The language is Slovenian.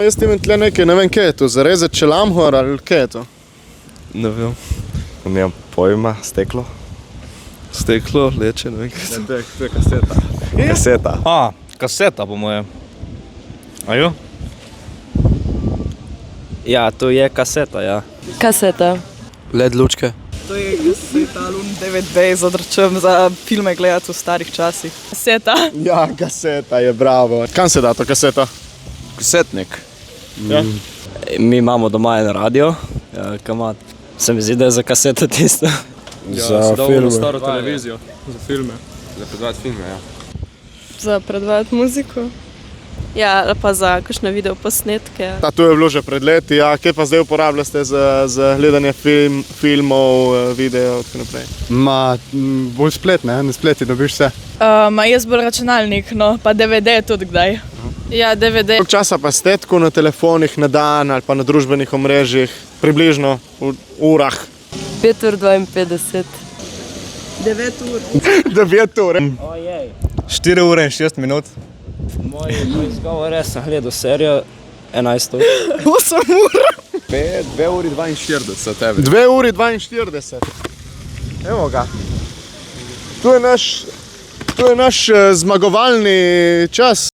Jaz imam tle nekaj, ne vem, kaj je to, zarezati čelamhor ali kaj je to? Ne vem. Nemam pojma, steklo. Steklo, leče, ne vem kaj. To je kaseta. Kaseta. Kaseta po mojem. A jo? Ja, to je kaseta, ja. Kaseta. LED lučke. To je kaseta ali DVD z odrčem za filme gledati v starih časih. Kaseta. Ja, kaseta je, bravo. Kam se da to kaseta? Kasetnik. Ja. Mi imamo doma en radio, kamat. Se mi zdi, da je za kaseto tisto. Za filme. Staro televizijo. Za filme. Za predvajati filme, ja. Za predvajati muziko. Ja, ali pa za kakšne videoposnetke. To je bilo že pred leti, ja. Kaj pa zdaj uporabljate za gledanje filmov, videov in tako naprej? Bolj splet, ne? Na spleti dobiš vse. Jaz bolj računalnik, no, pa DVD tudi kdaj. Ja, DVD. Koliko časa pa ste tako na telefonih na dan ali pa na družbenih omrežjih? Približno v urah? 5:52. 9 ur. 9 ur. 4 ure in 6 minut. Moj izgovor je, sem gledal serijo 11 ur. 8 ur. 2 uri 42 tebe. 2 uri 42. Evo ga. To je naš zmagovalni čas.